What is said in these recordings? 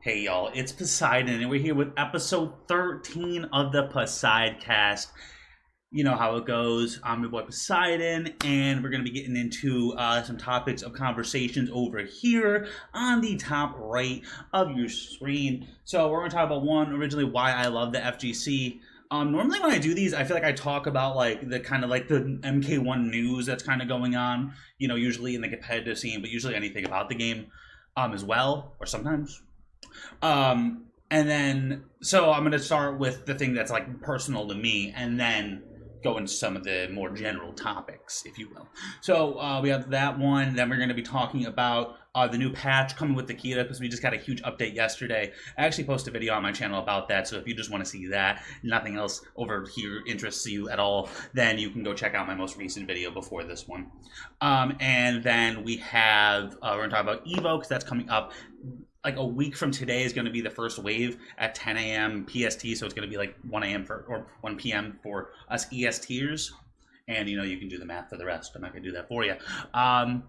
Hey y'all, it's Poseidon, and we're here with episode 13 of the Poseidcast. You know how it goes. I'm your boy Poseidon, and we're going to be getting into some topics of conversations over here on the top right of your screen. So we're going to talk about one, originally why I love the FGC. Normally when I do these, I feel like I talk about like the kind of like the MK1 news that's kind of going on, usually in the competitive scene, but usually anything about the game as well, or sometimes. And then, so I'm going to start with the thing that's like personal to me, and then go into some of the more general topics, if you will. So we have that one. Then we're going to be talking about the new patch coming with Takeda, because we just got a huge update yesterday. I actually posted a video on my channel about that, so if you just want to see that, nothing else over here interests you at all, then you can go check out my most recent video before this one. And then we have, we're going to talk about EVO, because that's coming up like a week from today is going to be the first wave at 10 a.m. PST, so it's going to be like 1 a.m. or 1 p.m. for us ESTers, and you can do the math for the rest. I'm not going to do that for you. But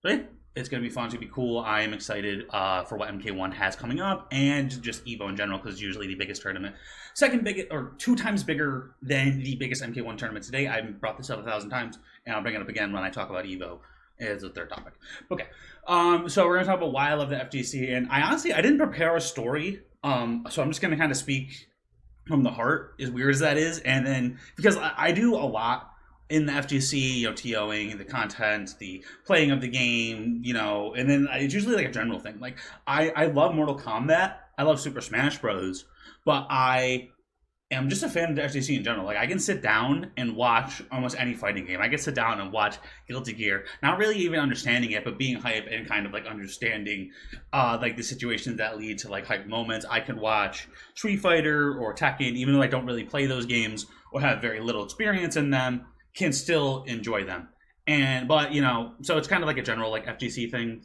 yeah, it's going to be fun. It's going to be cool. I am excited for what MK1 has coming up, and just EVO in general, because it's usually the biggest tournament. Second biggest, or 2 times bigger than the biggest MK1 tournament today. I've brought this up 1,000 times, and I'll bring it up again when I talk about EVO. Is the third topic. Okay. So we're going to talk about why I love the FGC. And I didn't prepare a story. So I'm just going to kind of speak from the heart, as weird as that is. And then, because I do a lot in the FGC, TOing, the content, the playing of the game, and then it's usually like a general thing. Like, I love Mortal Kombat. I love Super Smash Bros. But I'm just a fan of the FGC in general. Like, I can sit down and watch almost any fighting game. I can sit down and watch Guilty Gear, not really even understanding it, but being hype and kind of like understanding like the situations that lead to like hype moments. I can watch Street Fighter or Tekken, even though I don't really play those games or have very little experience in them, can still enjoy them. But so it's kind of like a general like FGC thing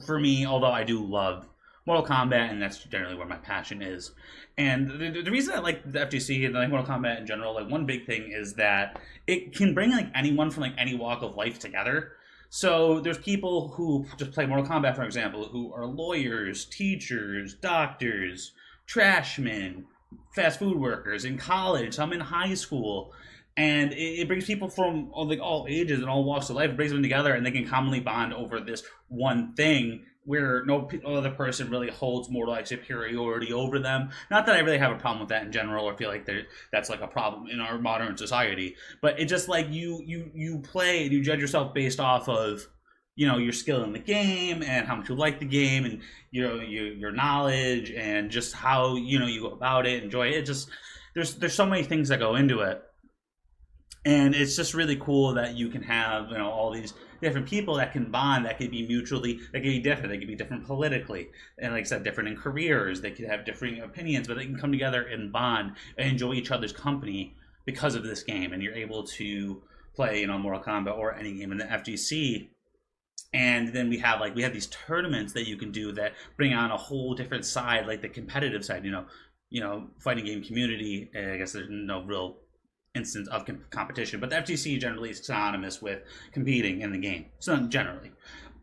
for me, although I do love Mortal Kombat, and that's generally where my passion is. And the reason I like the FGC and like Mortal Kombat in general, like one big thing is that it can bring like anyone from like any walk of life together. So there's people who just play Mortal Kombat, for example, who are lawyers, teachers, doctors, trashmen, fast food workers in college, some in high school. And it brings people from all ages and all walks of life. It brings them together, and they can commonly bond over this one thing where no other person really holds more like superiority over them. Not that I really have a problem with that in general, or feel like that's like a problem in our modern society. But it just like you play and you judge yourself based off of your skill in the game and how much you like the game, and your knowledge and just how you go about it, enjoy it. It just there's so many things that go into it. And it's just really cool that you can have all these different people that can bond, that could be mutually, that could be different, they could be different politically, and like I said, different in careers, they could have differing opinions, but they can come together and bond and enjoy each other's company because of this game. And you're able to play Mortal Kombat or any game in the FGC. And then we have these tournaments that you can do that bring on a whole different side, like the competitive side. Fighting game community, I guess there's no real instance of competition, but the FGC generally is synonymous with competing in the game. So generally,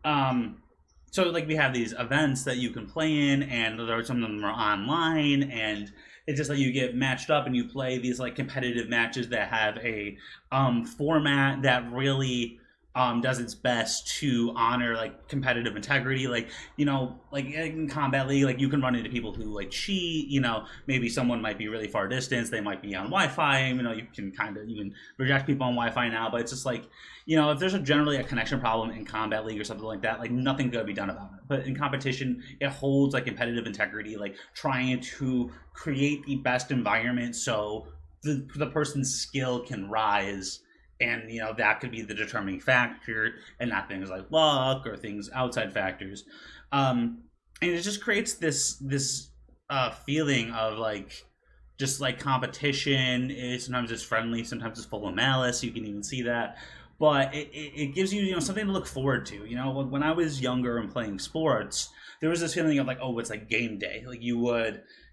so like we have these events that you can play in, and some of them are online, and it's just like you get matched up and you play these like competitive matches that have a format that really does its best to honor like competitive integrity. Like like in Combat League, like you can run into people who like cheat. Maybe someone might be really far distance, they might be on Wi-Fi. You can reject people on Wi-Fi now, but it's just like if there's generally a connection problem in Combat League or something like that, like nothing's gonna be done about it. But in competition, it holds like competitive integrity, like trying to create the best environment so the person's skill can rise. And that could be the determining factor, and not things like luck or things outside factors. And it just creates this feeling of like just like competition. Sometimes it's friendly, sometimes it's full of malice. You can even see that, but it gives you something to look forward to. When I was younger and playing sports, there was this feeling of like, oh, it's like game day. Like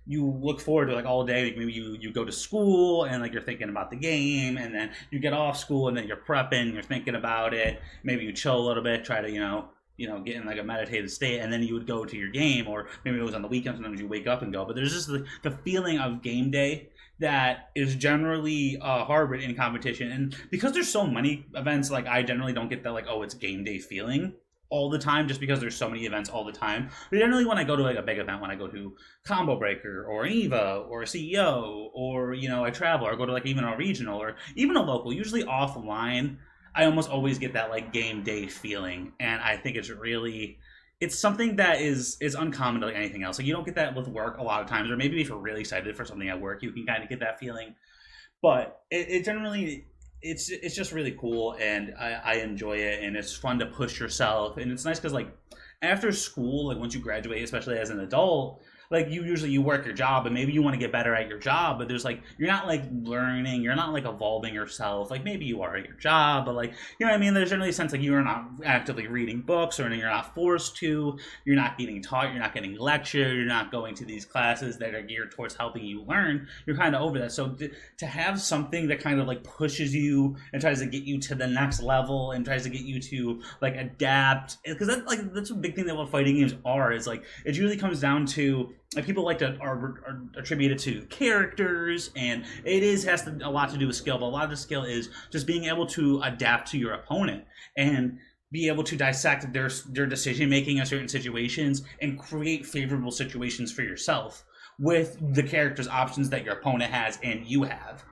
you look forward to like all day. Like maybe you go to school and like you're thinking about the game, and then you get off school and then you're prepping, you're thinking about it. Maybe you chill a little bit, try to get in like a meditative state, and then you would go to your game, or maybe it was on the weekend. Sometimes you wake up and go. But there's just the feeling of game day that is generally harbored in competition, and because there's so many events, like I generally don't get that like, oh, it's game day feeling all the time, just because there's so many events all the time. But generally, when I go to like a big event, when I go to Combo Breaker or an EVO or a CEO, or I travel or go to like even a regional or even a local, usually offline, I almost always get that like game day feeling, and I think it's something that is uncommon to like anything else. Like you don't get that with work a lot of times, or maybe if you're really excited for something at work, you can kind of get that feeling. But it generally it's just really cool, and I enjoy it, and it's fun to push yourself, and it's nice because like after school, like once you graduate, especially as an adult, like you work your job, and maybe you want to get better at your job, but there's like you're not like learning, you're not like evolving yourself. Like maybe you are at your job, but like what I mean, there's generally a sense like you're not actively reading books, or you're not forced to, you're not getting taught, you're not getting lectured, you're not going to these classes that are geared towards helping you learn. You're kind of over that. So to have something that kind of like pushes you and tries to get you to the next level and tries to get you to like adapt, because that's a big thing that what fighting games are, is like it usually comes down to like people like to are attribute it to characters, and it has a lot to do with skill, but a lot of the skill is just being able to adapt to your opponent and be able to dissect their decision making in certain situations and create favorable situations for yourself with the character's options that your opponent has and you have.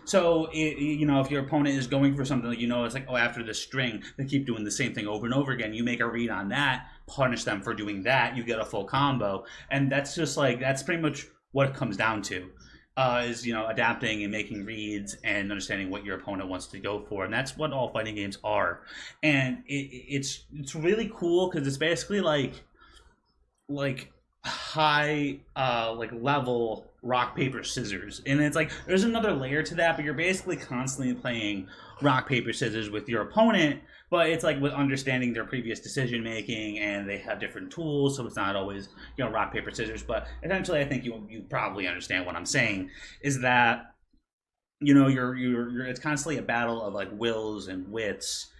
So, if your opponent is going for something, it's like, oh, after this string, they keep doing the same thing over and over again. You make a read on that, punish them for doing that, you get a full combo. And that's just like, that's pretty much what it comes down to, is, adapting and making reads and understanding what your opponent wants to go for. And that's what all fighting games are. And it's really cool because it's basically like high like level rock paper scissors, and it's like there's another layer to that, but you're basically constantly playing rock paper scissors with your opponent, but it's like with understanding their previous decision making, and they have different tools, so it's not always rock paper scissors. But essentially, I think you probably understand what I'm saying, is that you're it's constantly a battle of like wills and wits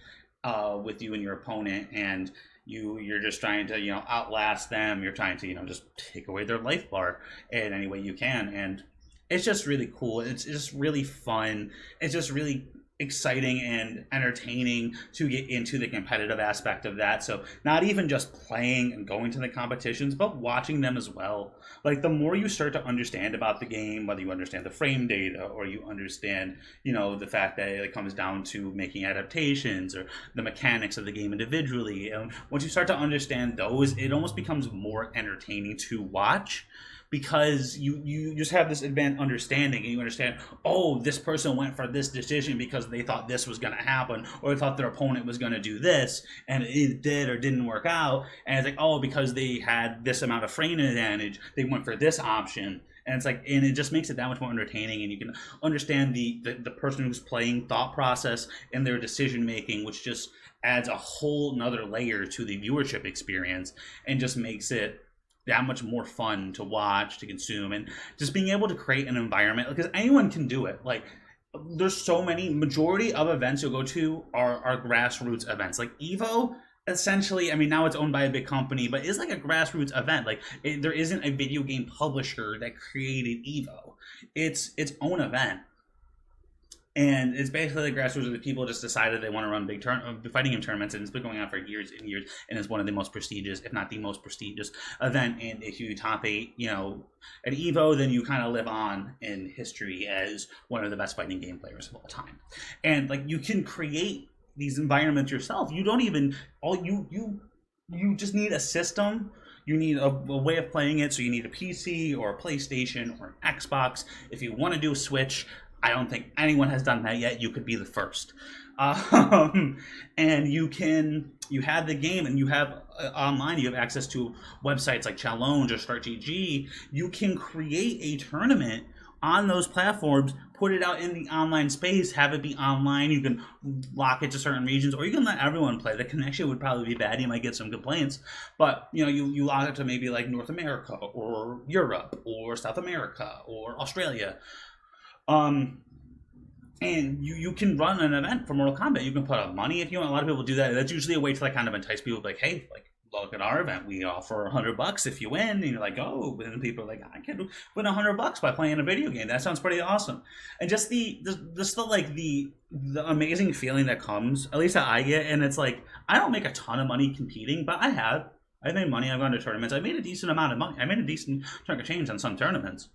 with you and your opponent, and you're just trying to outlast them. You're trying to just take away their life bar in any way you can, and it's just really cool. It's just really fun. It's just really exciting and entertaining to get into the competitive aspect of that. So not even just playing and going to the competitions, but watching them as well. Like the more you start to understand about the game, whether you understand the frame data or you understand, the fact that it comes down to making adaptations or the mechanics of the game individually. And once you start to understand those, it almost becomes more entertaining to watch, because you just have this advanced understanding, and you understand, oh, this person went for this decision because they thought this was going to happen, or they thought their opponent was going to do this, and it did or didn't work out. And it's like, oh, because they had this amount of frame advantage, they went for this option. And it's like, and it just makes it that much more entertaining, and you can understand the person who's playing thought process and their decision making, which just adds a whole nother layer to the viewership experience and just makes it that much more fun to watch, to consume, and just being able to create an environment, because anyone can do it. Like there's so many, majority of events you'll go to are grassroots events. Like EVO, essentially, I mean, now it's owned by a big company, but it's like a grassroots event. Like there isn't a video game publisher that created EVO. It's its own event. And it's basically the grassroots of the people just decided they want to run big fighting game tournaments, and it's been going on for years and years, and it's one of the most prestigious, if not the most prestigious event. And if you top 8, at EVO, then you kind of live on in history as one of the best fighting game players of all time. And like you can create these environments yourself. You don't even you just need a system. You need a way of playing it. So you need a PC or a PlayStation or an Xbox. If you want to do a Switch, I don't think anyone has done that yet. You could be the first. And you have the game, and you have online, you have access to websites like Challenge or StartGG. You can create a tournament on those platforms, put it out in the online space, have it be online. You can lock it to certain regions, or you can let everyone play. The connection would probably be bad. You might get some complaints, but you lock it to maybe like North America or Europe or South America or Australia. And you can run an event for Mortal Kombat. You can put up money if you want. A lot of people do that. That's usually a way to like kind of entice people, like, hey, like look at our event. We offer $100 if you win. And you're like, oh, and people are like, I can win $100 by playing a video game. That sounds pretty awesome. And just the amazing feeling that comes, at least that I get, and it's like I don't make a ton of money competing, but I've made money. I've gone to tournaments. I made a decent amount of money. I made a decent chunk of change on some tournaments.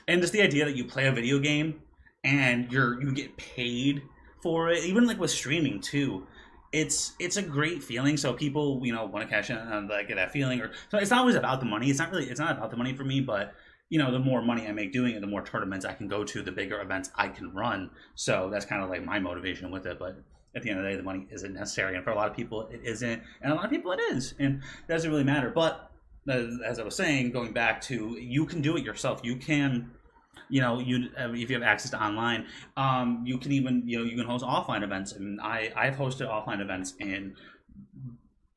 And just the idea that you play a video game and you get paid for it, even like with streaming too. It's a great feeling. So people, want to cash in on like that feeling, or so it's not always about the money. It's not about the money for me, but the more money I make doing it, the more tournaments I can go to, the bigger events I can run. So that's kind of like my motivation with it. But at the end of the day, the money isn't necessary, and for a lot of people it isn't, and a lot of people it is, and it doesn't really matter. But as I was saying, going back to, you can do it yourself. You can, if you have access to online, you can even, you can host offline events. And I've hosted offline events in,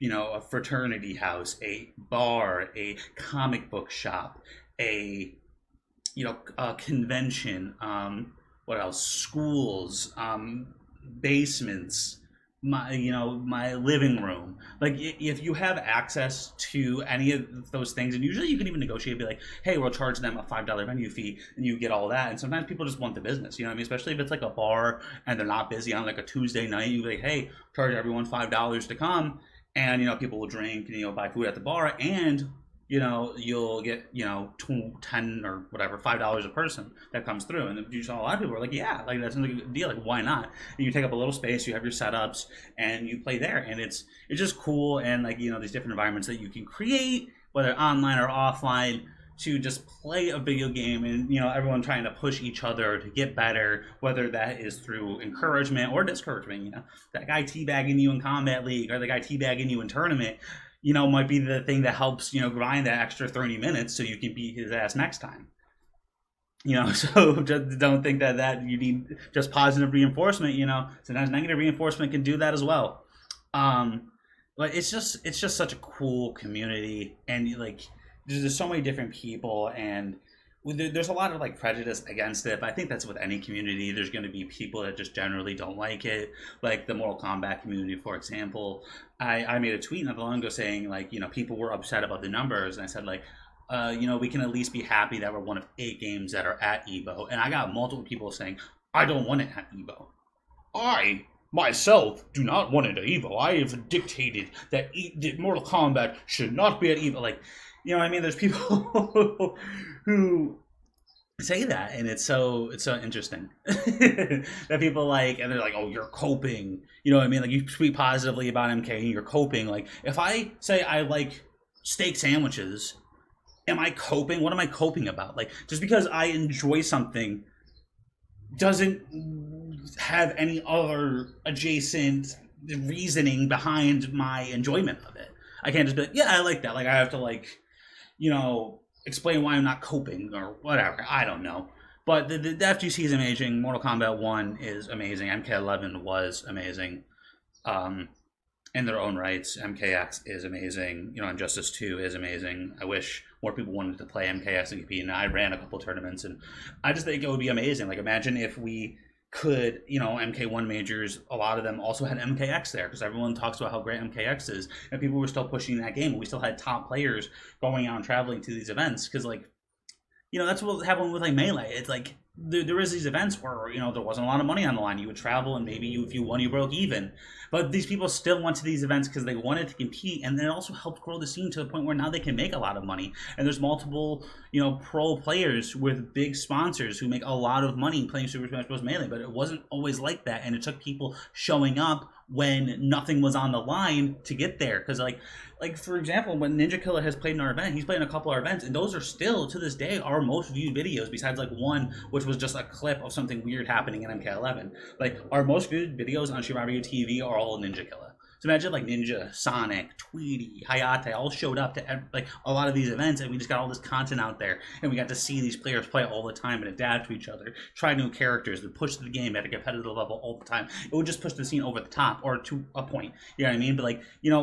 a fraternity house, a bar, a comic book shop, a convention, what else? Schools, basements, my living room. Like, if you have access to any of those things, and usually you can even negotiate, be like, hey, we'll charge them a $5 venue fee, and you get all that. And sometimes people just want the business, especially if it's like a bar and they're not busy on like a Tuesday night. You be like, hey, charge everyone $5 to come, and people will drink and buy food at the bar, and you'll get, 10 or whatever, $5 a person that comes through. And you saw a lot of people are like, yeah, like that's a good deal. Like, why not? And you take up a little space, you have your setups, and you play there. And it's just cool. And like, these different environments that you can create, whether online or offline, to just play a video game, and everyone trying to push each other to get better, whether that is through encouragement or discouragement. That guy teabagging you in Combat League, or the guy teabagging you in tournament, might be the thing that helps, grind that extra 30 minutes so you can beat his ass next time. So just don't think that you need just positive reinforcement. Sometimes negative reinforcement can do that as well. But it's just such a cool community, and like there's so many different people, and there's a lot of like prejudice against it, but I think that's with any community. There's going to be people that just generally don't like it, like the Mortal Kombat community, for example. I made a tweet not long ago saying, like, people were upset about the numbers, and I said, like, we can at least be happy that we're one of 8 games that are at EVO. And I got multiple people saying, I don't want it at EVO. I myself do not want it at EVO. I have dictated that Mortal Kombat should not be at EVO. Like, there's people who say that, and it's so interesting that people like, and they're like, oh, you're coping. Like, you speak positively about MK and you're coping. Like, if I say I like steak sandwiches, am I coping? What am I coping about? Like, just because I enjoy something doesn't have any other adjacent reasoning behind my enjoyment of it. I can't just be like, yeah, I like that. Like, I have to like, explain why I'm not coping or whatever. I don't know. But the FGC is amazing. Mortal Kombat 1 is amazing. MK11 was amazing. In their own rights. MKX is amazing. Injustice 2 is amazing. I wish more people wanted to play MKX and compete. And I ran a couple tournaments, and I just think it would be amazing. Like, imagine if we could, MK1 majors, a lot of them also had MKX there, because everyone talks about how great MKX is, and people were still pushing that game. We still had top players going out and traveling to these events, because like, that's what happened with like Melee. It's like there was these events where there wasn't a lot of money on the line. You would travel, and maybe if you won, you broke even. But these people still went to these events because they wanted to compete, and then it also helped grow the scene to the point where now they can make a lot of money. And there's multiple pro players with big sponsors who make a lot of money playing Super Smash Bros. Melee. But it wasn't always like that, and it took people showing up when nothing was on the line to get there. Because like for example, when Ninja Killer has played in our event, he's played in a couple of our events, and those are still to this day our most viewed videos, besides like one which was just a clip of something weird happening in MK11. Like, our most viewed videos on Shirario TV are all Ninja Killer. So imagine like Ninja, Sonic, Tweety, Hayate all showed up to like a lot of these events, and we just got all this content out there, and we got to see these players play all the time and adapt to each other, try new characters, and push the game at a competitive level all the time. It would just push the scene over the top, or to a point. You know what I mean? But like,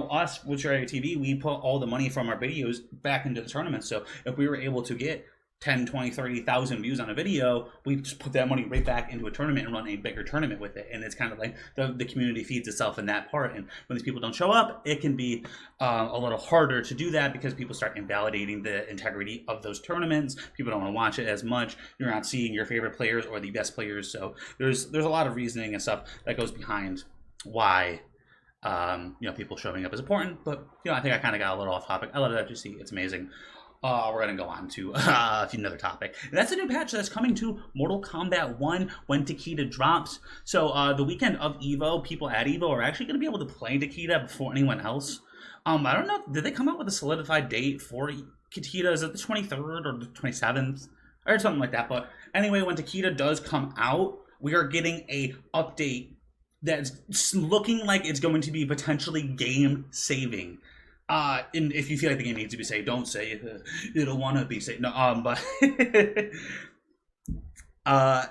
us with Shirario TV, we put all the money from our videos back into the tournament. So if we were able to get 10, 20, 30,000 views on a video, we just put that money right back into a tournament and run a bigger tournament with it. And it's kind of like the community feeds itself in that part. And when these people don't show up, it can be a little harder to do that because people start invalidating the integrity of those tournaments. People don't want to watch it as much. You're not seeing your favorite players or the best players. So there's a lot of reasoning and stuff that goes behind why people showing up is important. But I think I kind of got a little off topic. I love the FGC. It's amazing. We're going to go on to another topic. And that's a new patch that's coming to Mortal Kombat 1 when Takeda drops. So the weekend of EVO, people at EVO are actually going to be able to play Takeda before anyone else. I don't know. Did they come out with a solidified date for Takeda? Is it the 23rd or the 27th? Or something like that. But anyway, when Takeda does come out, we are getting a update that's looking like it's going to be potentially game-saving. And if you feel like the game needs to be saved, don't say it'll want to be saved. No, but a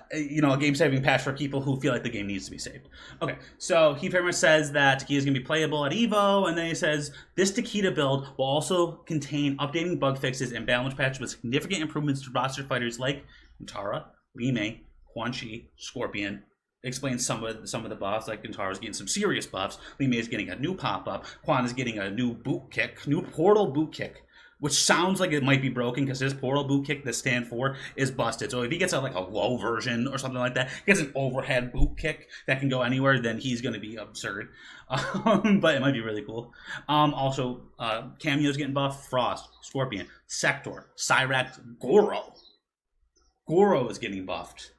game-saving patch for people who feel like the game needs to be saved. Okay, so he pretty much says that Takeda is going to be playable at EVO, and then he says this Takeda build will also contain updating bug fixes and balance patch with significant improvements to roster fighters like Nitara, Li-Mei, Quan Chi, Scorpion. Explains some of the buffs, like Gintara's getting some serious buffs. Li-Mei is getting a new pop-up. Quan is getting a new boot kick, new portal boot kick, which sounds like it might be broken because his portal boot kick, the stand for, is busted. So if he gets a low version or something like that, gets an overhead boot kick that can go anywhere, then he's going to be absurd. But it might be really cool. Also, Cameo's getting buffed. Frost, Scorpion, Sector, Cyrax, Goro. Goro is getting buffed.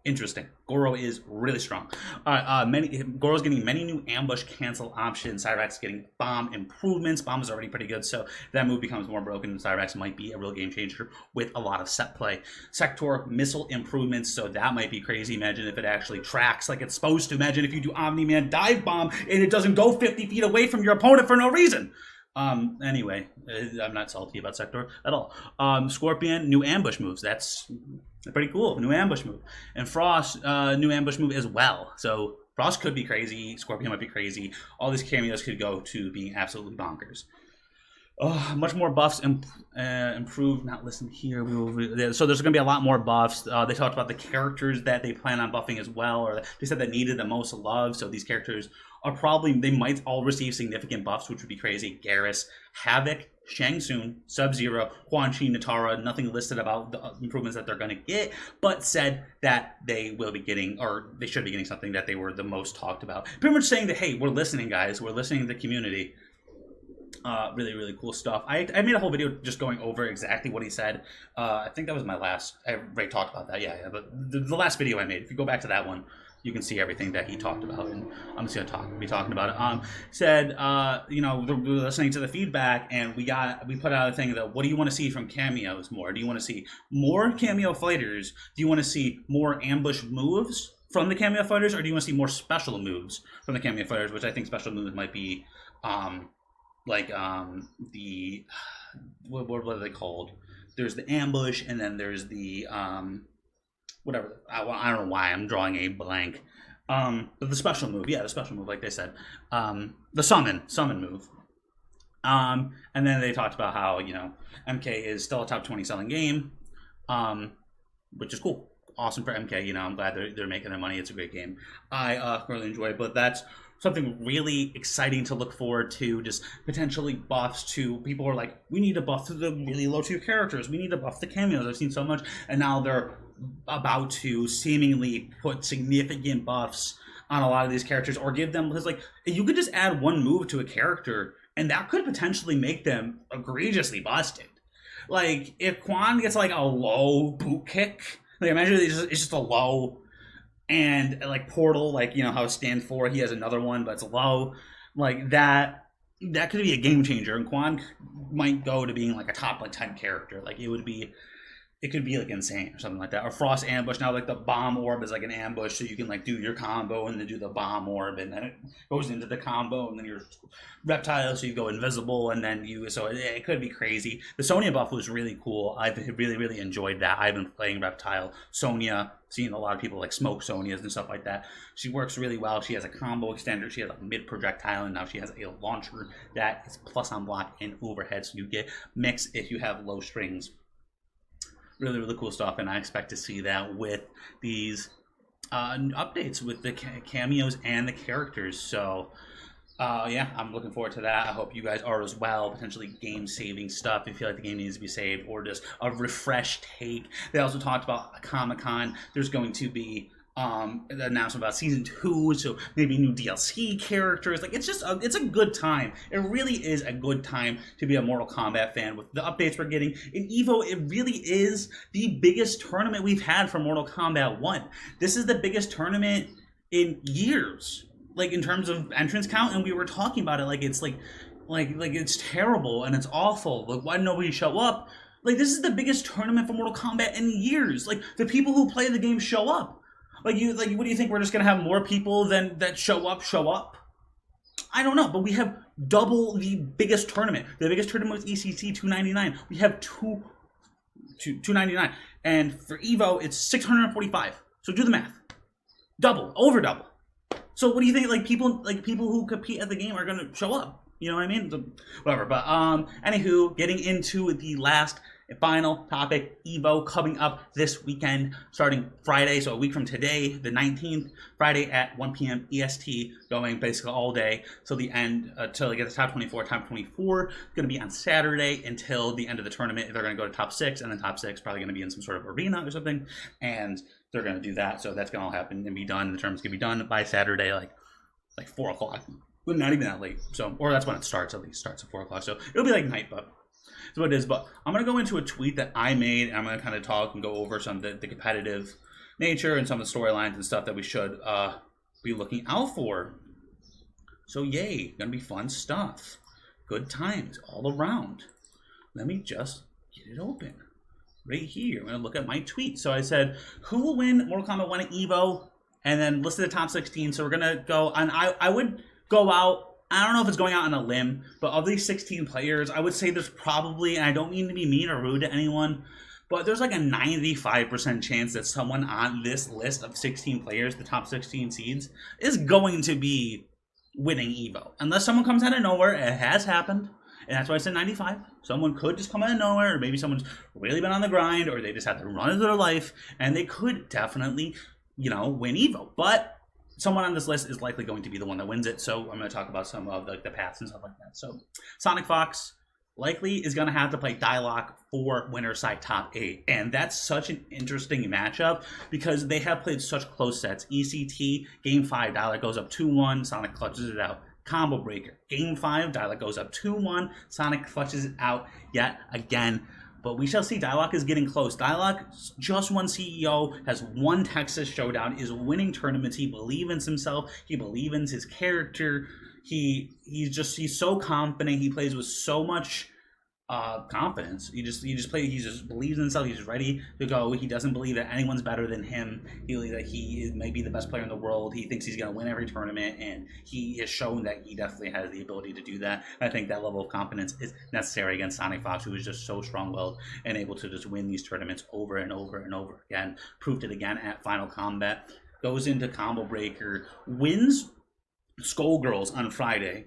Interesting. Goro is really strong. Goro's getting many new ambush cancel options. Cyrax getting bomb improvements. Bomb is already pretty good, so that move becomes more broken. And Cyrax might be a real game changer with a lot of set play. Sector missile improvements, so that might be crazy. Imagine if it actually tracks like it's supposed to. Imagine if you do Omni-Man dive bomb and it doesn't go 50 feet away from your opponent for no reason. Anyway, I'm not salty about Sector at all. Scorpion, new ambush moves. That's pretty cool. New ambush move. And Frost, new ambush move as well. So Frost could be crazy. Scorpion might be crazy. All these cameos could go to being absolutely bonkers. Much more buffs improved. Not listed here. So there's going to be a lot more buffs. They talked about the characters that they plan on buffing as well, or they said that needed the most love. So these characters are they might all receive significant buffs, which would be crazy. Garrus, Havoc, Shang Tsung, Sub-Zero, Quan Chi, Nitara. Nothing listed about the improvements that they're going to get, but said that they will be getting, or they should be getting something that they were the most talked about. Pretty much saying that, hey, we're listening, guys. We're listening to the community. Really, really cool stuff. I made a whole video just going over exactly what he said. I think that was my last. I already talked about that. Yeah. But the last video I made, if you go back to that one, you can see everything that he talked about, and I'm just gonna be talking about it. Said, we're listening to the feedback, and we put out a thing that what do you want to see from cameos more? Do you want to see more cameo fighters? Do you want to see more ambush moves from the cameo fighters, or do you want to see more special moves from the cameo fighters? Which I think special moves might be, what are they called? There's the ambush, and then there's the whatever. I don't know why I'm drawing a blank. But the special move, like they said, the summon move. And then they talked about how MK is still a top 20 selling game, which is cool, awesome for MK. I'm glad they're making their money. It's a great game. I really enjoy it, but that's something really exciting to look forward to. Just potentially buffs to people who are like, we need to buff to the really low tier characters. We need to buff the cameos. I've seen so much, and now they're about to seemingly put significant buffs on a lot of these characters, or give them, because you could just add one move to a character, and that could potentially make them egregiously busted. Like if Quan gets a low boot kick, imagine it's just a low. And Portal, how it stands for, he has another one, but it's low. That could be a game changer. And Quan might go to being a top 10 character. It could be insane or something like that. Or Frost ambush. Now the bomb orb is an ambush, so you can do your combo and then do the bomb orb, and then it goes into the combo, and then your reptile, so you go invisible, and then it could be crazy. The Sonya buff was really cool. I've really, really enjoyed that. I've been playing reptile Sonya, seeing a lot of people smoke Sonyas and stuff like that. She works really well. She has a combo extender. She has a mid projectile, and now she has a launcher that is plus on block and overhead, so you get mix if you have low strings. really, really cool stuff, and I expect to see that with these updates with the cameos and the characters. So yeah, I'm looking forward to that. I hope you guys are as well. Potentially game-saving stuff if you feel like the game needs to be saved, or just a refreshed take. They also talked about Comic-Con. There's going to be the announcement about season 2, so maybe new DLC characters. Like, it's a good time. It really is a good time to be a Mortal Kombat fan with the updates we're getting. In EVO, it really is the biggest tournament we've had for Mortal Kombat 1. This is the biggest tournament in years, like in terms of entrance count, and we were talking about it like it's like it's terrible and it's awful. Like, why did nobody show up? Like, this is the biggest tournament for Mortal Kombat in years. Like, the people who play the game show up. Like, what do you think? We're just gonna have more people that show up? I don't know, but we have double the biggest tournament. The biggest tournament was ECC 299. We have 299, and for Evo it's 645. So do the math. Double, over double. So what do you think? Like, people who compete at the game are gonna show up. You know what I mean? So, whatever. But anywho, getting into the last and final topic, EVO coming up this weekend, starting Friday, so a week from today, the 19th, Friday at 1 p.m. EST, going basically all day till the end, till they get the top 24. Top 24 is going to be on Saturday until the end of the tournament. They're going to go to top 6, and then top 6 probably going to be in some sort of arena or something, and they're going to do that. So that's going to all happen and be done. The tournament's going to be done by Saturday, like 4 o'clock. But not even that late. So, or that's when it starts. At least starts at 4 o'clock. So it'll be like night, but that's what it is. But I'm gonna go into a tweet that I made, and I'm gonna kind of talk and go over some of the competitive nature and some of the storylines and stuff that we should be looking out for. So yay, gonna be fun stuff. Good times all around. Let me just get it open right here. I'm gonna look at my tweet. So I said, who will win Mortal Kombat 1 at EVO? And then listed the top 16. So we're gonna go, and I would go out, I don't know if it's going out on a limb, but of these 16 players, I would say there's probably, and I don't mean to be mean or rude to anyone, but there's like a 95% chance that someone on this list of 16 players, the top 16 seeds, is going to be winning EVO. Unless someone comes out of nowhere. It has happened, and that's why I said 95. Someone could just come out of nowhere, or maybe someone's really been on the grind, or they just had the run of their life, and they could definitely, win EVO. But someone on this list is likely going to be the one that wins it, so I'm going to talk about some of the paths and stuff like that. So Sonic Fox likely is going to have to play Dialogue for winner side top 8, and that's such an interesting matchup because they have played such close sets. ECT, Game 5, Dialogue goes up 2-1, Sonic clutches it out. Combo Breaker, Game 5, Dialogue goes up 2-1, Sonic clutches it out yet again. But we shall see. Dialogue is getting close. Dialogue just won CEO, has won Texas Showdown, is winning tournaments. He believes in himself. He believes in his character. He's so confident. He plays with so much confidence. He just believes in himself. He's ready to go. He doesn't believe that anyone's better than him. He believes that he may be the best player in the world. He thinks he's going to win every tournament, and he has shown that he definitely has the ability to do that. I think that level of confidence is necessary against Sonic Fox, who is just so strong-willed and able to just win these tournaments over and over and over again. Proved it again at Final Combat. Goes into Combo Breaker, wins Skullgirls on Friday,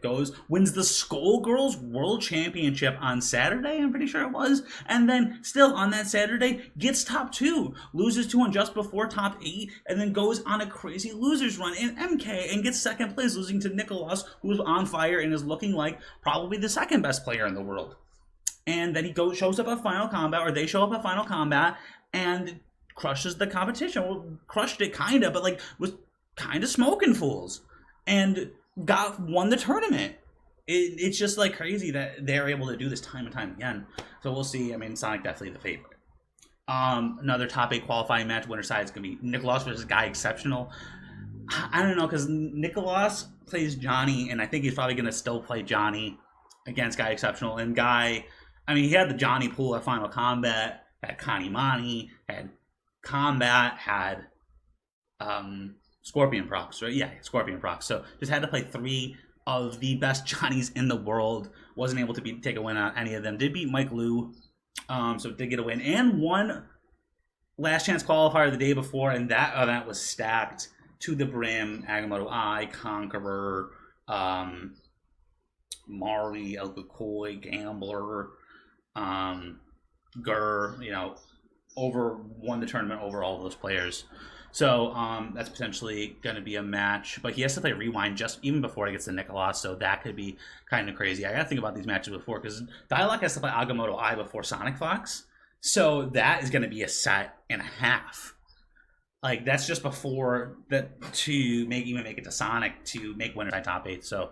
wins the Skullgirls World Championship on Saturday, I'm pretty sure it was, and then still on that Saturday gets top 2, loses to one just before top 8, and then goes on a crazy losers run in MK and gets second place, losing to Nicholas, who's on fire and is looking like probably the second best player in the world. And then he shows up at Final Combat, or they show up at Final Combat, and crushes the competition. Well, crushed it kind of, but was kind of smoking fools. And won the tournament. It's just crazy that they're able to do this time and time again. So we'll see. I mean, Sonic definitely the favorite. Another top 8 qualifying match, winner side is going to be Nicholas versus Guy Exceptional. I don't know, because Nicholas plays Johnny, and I think he's probably going to still play Johnny against Guy Exceptional. And Guy, I mean, he had the Johnny pool at Final Combat, had Connie Mani, had Combat, had Scorpion Procs, right? Yeah, Scorpion Procs. So just had to play 3 of the best Johnnies in the world. Wasn't able to take a win on any of them. Did beat Mike Liu, so did get a win. And won last chance qualifier the day before, and that event was stacked to the brim. Agamotto I, Conqueror, Mari, El Gakoi, Gambler, Gur, won the tournament over all those players. So that's potentially going to be a match, but he has to play Rewind just even before he gets to Nicholas, so that could be kind of crazy. I got to think about these matches before, because Dialog has to play Agamotto I before Sonic Fox, so that is going to be a set and a half. Like, that's just before that to even make it to Sonic to make winner side top 8. So,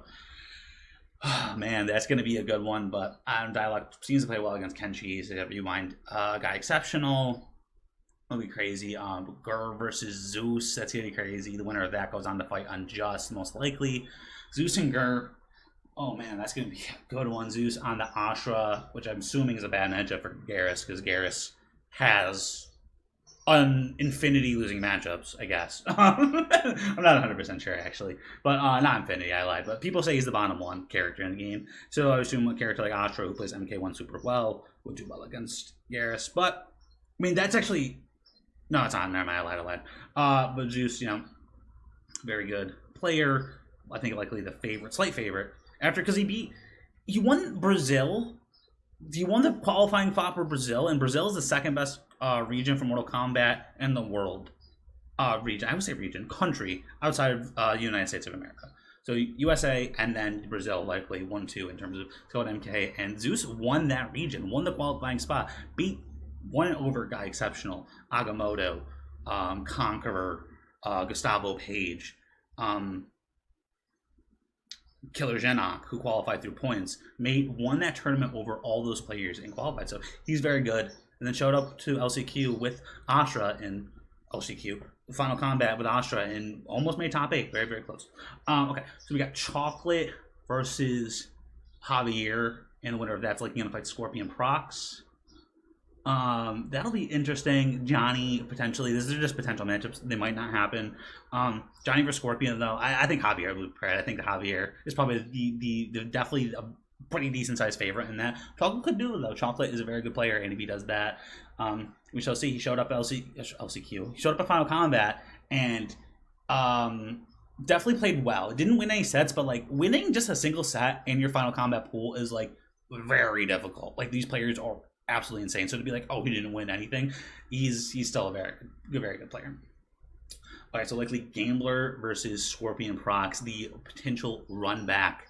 oh, man, that's going to be a good one. But Dialog seems to play well against Kenshi. So Rewind, guy exceptional. It'll be crazy. Gur versus Zeus. That's gonna be crazy. The winner of that goes on to fight Unjust, most likely. Zeus and Gur. Oh man, that's gonna be a good one. Zeus on the Ashra, which I'm assuming is a bad matchup for Garrus, because Garrus has an infinity losing matchups, I guess. I'm not 100% sure actually, but not infinity. I lied. But people say he's the bottom one character in the game, so I assume a character like Ashra, who plays MK1 super well, would do well against Garrus. But I mean, that's actually. No, it's not. Never mind. I lied. But Zeus, very good player. I think likely the slight favorite. Because he won Brazil. He won the qualifying flop for Brazil, and Brazil is the second best region for Mortal Kombat in the world. Region. I would say region. Country outside of the United States of America. So USA and then Brazil likely 1-2 in terms of Code MK. And Zeus won that region, won the qualifying spot, won over guy exceptional, Agamotto, Conqueror, Gustavo Page, Killer Genoc, who qualified through points, won that tournament over all those players and qualified. So he's very good. And then showed up to LCQ with Ashra in LCQ, Final Combat with Ashra, and almost made top 8. Very, very close. Okay, so we got Chocolate versus Javier, and the winner of that's likely going to fight Scorpion Prox. That'll be interesting. Johnny, potentially. These are just potential matchups. They might not happen. Johnny versus Scorpion, though, I think Javier would play. I think the Javier is probably the definitely a pretty decent sized favorite in that. Chocolate could do it, though. Chocolate is a very good player, and if he does that, we shall see. He showed up at LCQ. He showed up at Final Combat, and definitely played well. Didn't win any sets, but like winning just a single set in your Final Combat pool is like very difficult. Like, these players are absolutely insane. So to be like, oh, he didn't win anything, he's still a very good player. All right, so likely Gambler versus Scorpion Prox, the potential run back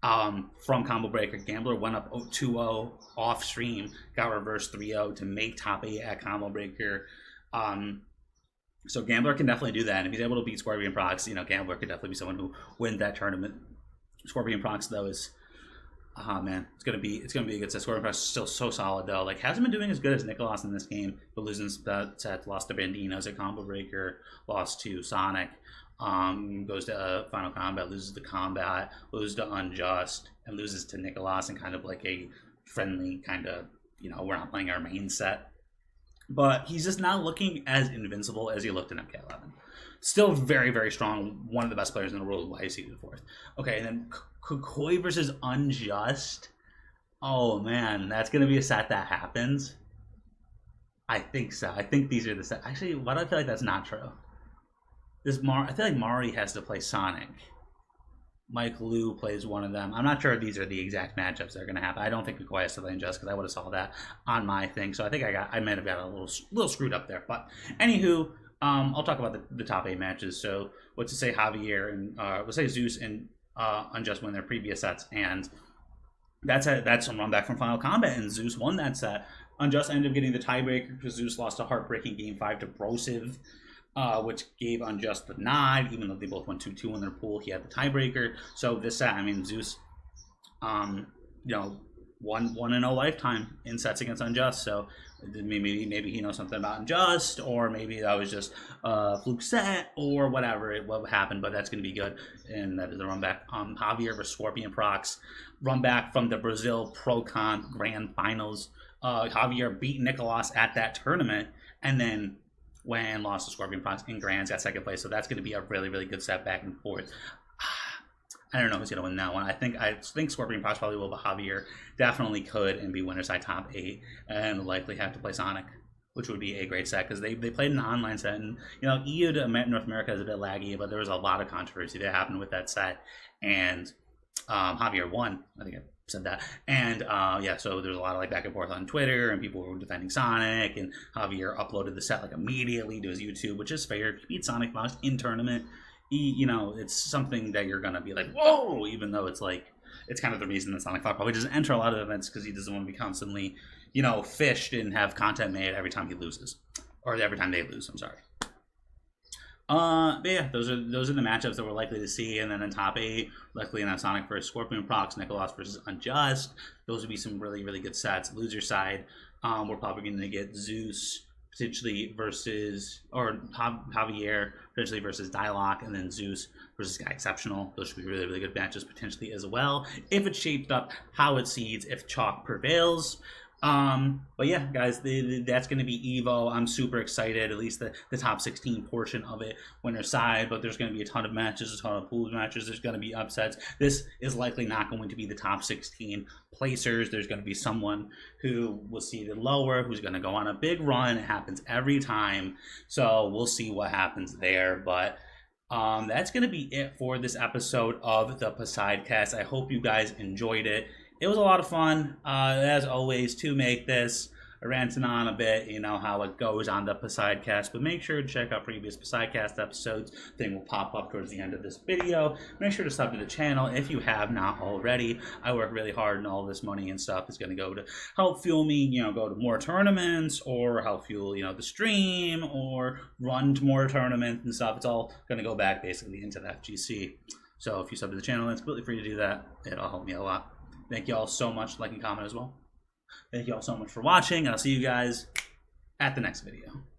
from Combo Breaker. Gambler went up 2-0 off stream, got reversed 3-0 to make top 8 at Combo Breaker. So Gambler can definitely do that, and if he's able to beat Scorpion Prox, Gambler could definitely be someone who wins that tournament. Scorpion Prox, though, is man, it's gonna be a good set. Scorpion Prox is still so solid, though. Like, hasn't been doing as good as Nicholas in this game, but losing that set, lost to Bandinos at Combo Breaker, lost to Sonic, goes to Final Combat, loses to Combat, loses to Unjust, and loses to Nicholas in kind of like a friendly kind of, we're not playing our main set. But he's just not looking as invincible as he looked in MK11. Still very, very strong. One of the best players in the world. Why is he the fourth? Okay, and then Kukoi versus Unjust. Oh man, that's gonna be a set that happens. I think so. I think these are the sets. Actually, why do I feel like that's not true? I feel like Mari has to play Sonic. Mike Liu plays one of them. I'm not sure if these are the exact matchups that are going to happen. I don't think Kukoi has to play Unjust, because I would have saw that on my thing. So I think I might have got a little screwed up there. But anywho, I'll talk about the top 8 matches. So let's just say Javier and let's say Zeus and Unjust win their previous sets, and that's some run back from Final Combat, and Zeus won that set. Unjust ended up getting the tiebreaker because Zeus lost a heartbreaking Game 5 to Brosiv, which gave Unjust the nod, even though they both went 2-2 in their pool. He had the tiebreaker. So this set, Zeus, won in a lifetime in sets against Unjust. So maybe he knows something about Unjust, or maybe that was just a fluke set, or whatever what happened. But that's going to be good, and that is the run back. Javier versus Scorpion Prox, run back from the Brazil Pro Con Grand Finals. Javier beat Nicholas at that tournament, and then when lost to Scorpion Prox in Grands, got second place. So that's going to be a really, really good set back and forth. I don't know who's going to win that one. I think Scorpion Prox probably will, but Javier definitely could and be winner's side top 8, and likely have to play Sonic, which would be a great set, because they played an online set, and EU to North America is a bit laggy, but there was a lot of controversy that happened with that set, and Javier won. I think said that. And yeah, so there's a lot of like back and forth on Twitter, and people were defending Sonic, and Javier uploaded the set like immediately to his YouTube, which is fair. If you beat Sonic Fox in tournament, you know, it's something that you're gonna be like, whoa, even though it's like, it's kind of the reason that Sonic Fox probably doesn't enter a lot of events, because he doesn't want to be constantly, you know, fished and have content made every time he loses, or every time they lose. I'm sorry. But yeah, those are the matchups that we're likely to see, and then in top 8, likely in that Sonic versus Scorpion Prox, Nicholas versus Unjust. Those would be some really, really good sets. Loser side, we're probably going to get Zeus potentially versus, or Javier potentially versus Dialogue, and then Zeus versus Guy Exceptional. Those should be really, really good matches potentially as well, if it's shaped up how it seeds, if chalk prevails. But yeah, guys, that's going to be EVO. I'm super excited, at least the top 16 portion of it, winner side, but there's going to be a ton of matches, a ton of pool matches. There's going to be upsets. This is likely not going to be the top 16 placers. There's going to be someone who was seeded lower, who's going to go on a big run. It happens every time. So we'll see what happens there. But that's going to be it for this episode of the Poseidcast. I hope you guys enjoyed it. It was a lot of fun, as always, to make this. Ranting on a bit, you know how it goes on the Poseidcast, but make sure to check out previous Poseidcast episodes. Thing will pop up towards the end of this video. Make sure to sub to the channel if you have not already. I work really hard, and all this money and stuff is going to go to help fuel me, you know, go to more tournaments, or help fuel, you know, the stream, or run to more tournaments and stuff. It's all going to go back basically into the FGC. So if you sub to the channel, it's completely free to do that. It'll help me a lot. Thank you all so much. Like and comment as well. Thank you all so much for watching, and I'll see you guys at the next video.